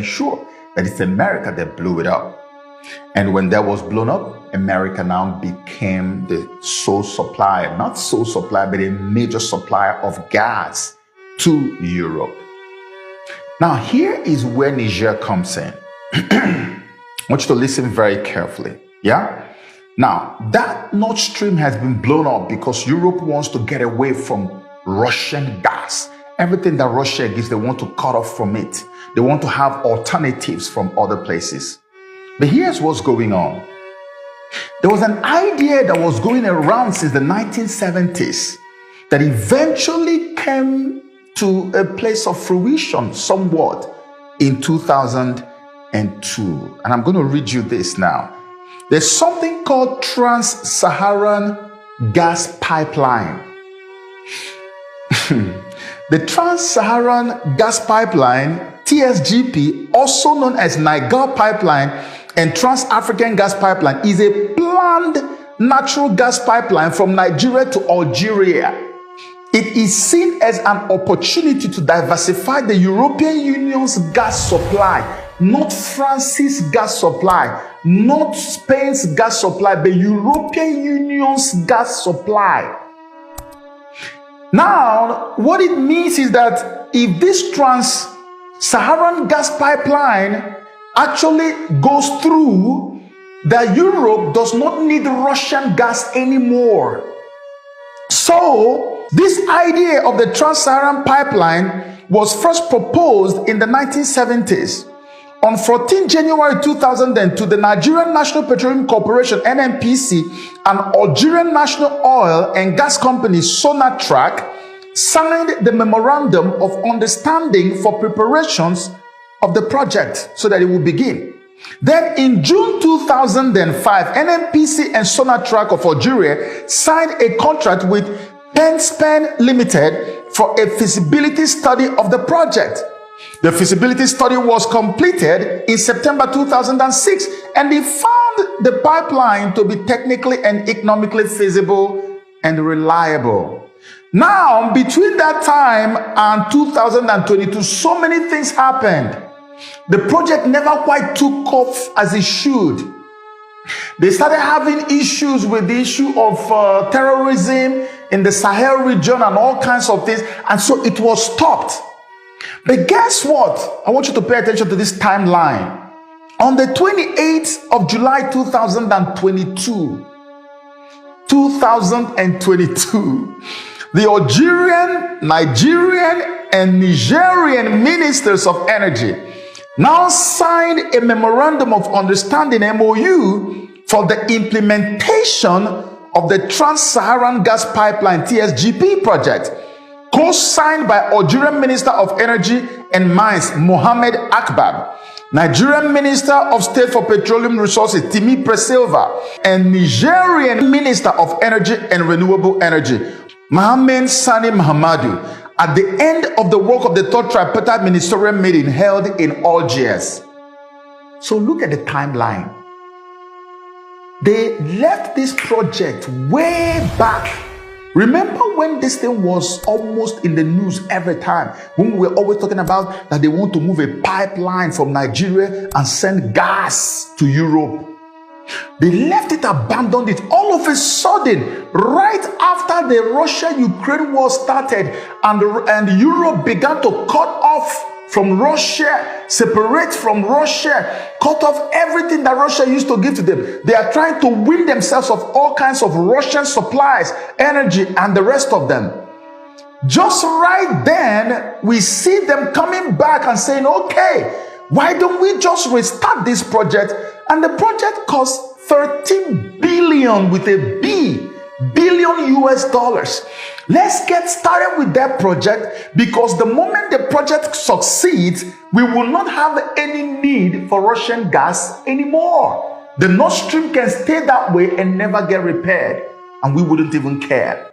sure that it's America that blew it up. And when that was blown up, America now became the sole supplier, not sole supplier, but a major supplier of gas to Europe. Now, here is where Niger comes in. I want you to listen very carefully. Yeah? Now, that Nord Stream has been blown up because Europe wants to get away from Russian gas. Everything that Russia gives, they want to cut off from it. They want to have alternatives from other places. But here's what's going on. There was an idea that was going around since the 1970s that eventually came to a place of fruition somewhat in 2002. And I'm going to read you this now. There's something called Trans-Saharan gas pipeline. The Trans-Saharan gas pipeline, TSGP, also known as Niger pipeline and Trans-African gas pipeline, is a planned natural gas pipeline from Nigeria to Algeria. It is seen as an opportunity to diversify the European Union's gas supply, not France's gas supply, not Spain's gas supply, but European Union's gas supply. Now, what it means is that if this Trans-Saharan gas pipeline actually goes through, that Europe does not need Russian gas anymore. So, this idea of the Trans-Saharan pipeline was first proposed in the 1970s. On 14 January 2002, the Nigerian National Petroleum Corporation, NNPC, and Algerian National Oil and Gas Company, Sonatrach, signed the Memorandum of Understanding for preparations of the project so that it will begin. Then in June 2005, NNPC and Sonatrach of Algeria signed a contract with Penspen Limited for a feasibility study of the project. The feasibility study was completed in September 2006, and they found the pipeline to be technically and economically feasible and reliable. Now, between that time and 2022, so many things happened. The project never quite took off as it should. They started having issues with the issue of terrorism in the Sahel region and all kinds of things, and so it was stopped. But guess what? I want you to pay attention to this timeline. On the 28th of July 2022, the Algerian, Nigerian, and Nigerian ministers of energy now signed a Memorandum of Understanding, MOU, for the implementation of the Trans-Saharan Gas Pipeline, TSGP project, co-signed by Algerian Minister of Energy and Mines, Mohamed Akbab, Nigerian Minister of State for Petroleum Resources, Timi Presilva, and Nigerian Minister of Energy and Renewable Energy, Mohamed Sani Mahamadou, at the end of the work of the third tripartite ministerial meeting held in Algiers. So look at the timeline. They left this project way back. Remember when this thing was almost in the news every time, when we were always talking about that they want to move a pipeline from Nigeria and send gas to Europe? They left it, abandoned it. All of a sudden, right after the Russia-Ukraine war started and Europe began to cut off from Russia, separate from Russia, cut off everything that Russia used to give to them. They are trying to win themselves of all kinds of Russian supplies, energy, and the rest of them. Just right then, we see them coming back and saying, okay, why don't we just restart this project? And the project cost 13 billion with a B, billion US dollars. Let's get started with that project, because the moment the project succeeds, we will not have any need for Russian gas anymore. The Nord Stream can stay that way and never get repaired, and we wouldn't even care.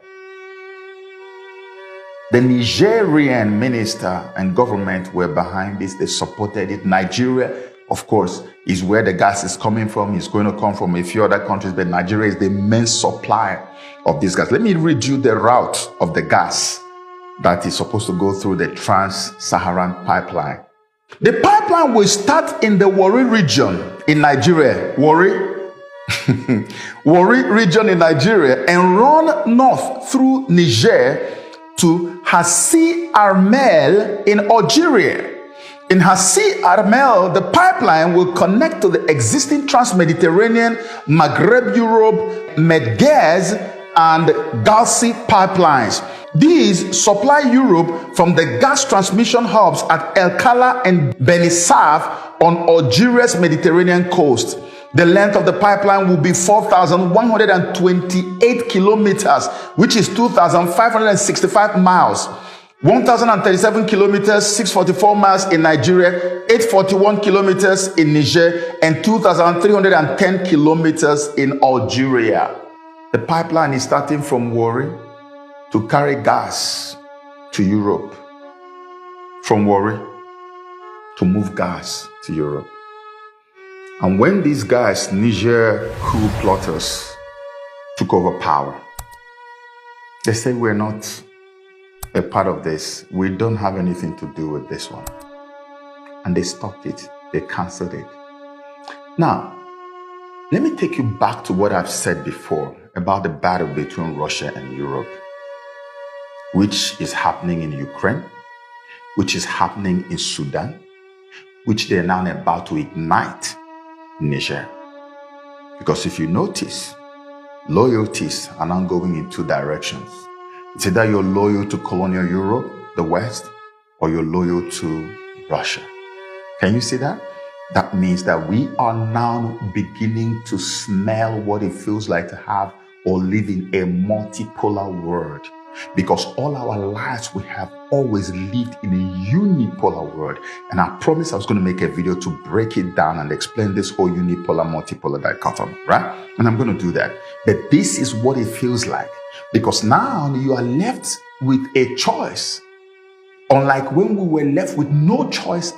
The Nigerian minister and government were behind this. They supported it. Nigeria, of course, is where the gas is coming from. It's going to come from a few other countries, but Nigeria is the main supplier of this gas. Let me read you the route of the gas that is supposed to go through the Trans-Saharan pipeline. The pipeline will start in the Warri region in Nigeria. Warri region in Nigeria, and run north through Niger to Hassi Armel in Algeria. In Hassi Armel, the pipeline will connect to the existing Trans-Mediterranean, Maghreb Europe, Medgaz, and Galsi pipelines. These supply Europe from the gas transmission hubs at El Kala and Benisaf on Algeria's Mediterranean coast. The length of the pipeline will be 4,128 kilometers, which is 2,565 miles. 1,037 kilometers, 644 miles in Nigeria, 841 kilometers in Niger, and 2,310 kilometers in Algeria. The pipeline is starting from Warri to carry gas to Europe. From Warri to move gas to Europe. And when these guys, Niger coup plotters, took over power, they said, we're not a part of this. We don't have anything to do with this one. And they stopped it. They canceled it. Now, let me take you back to what I've said before about the battle between Russia and Europe, which is happening in Ukraine, which is happening in Sudan, which they're now about to ignite in Niger. Because if you notice, loyalties are now going in two directions. It's either you're loyal to colonial Europe, the West, or you're loyal to Russia. Can you see that? That means that we are now beginning to smell what it feels like to have or live in a multipolar world. Because all our lives we have always lived in a unipolar world. And I promised I was going to make a video to break it down and explain this whole unipolar, multipolar dichotomy, right? And I'm going to do that. But this is what it feels like. Because now you are left with a choice. Unlike when we were left with no choice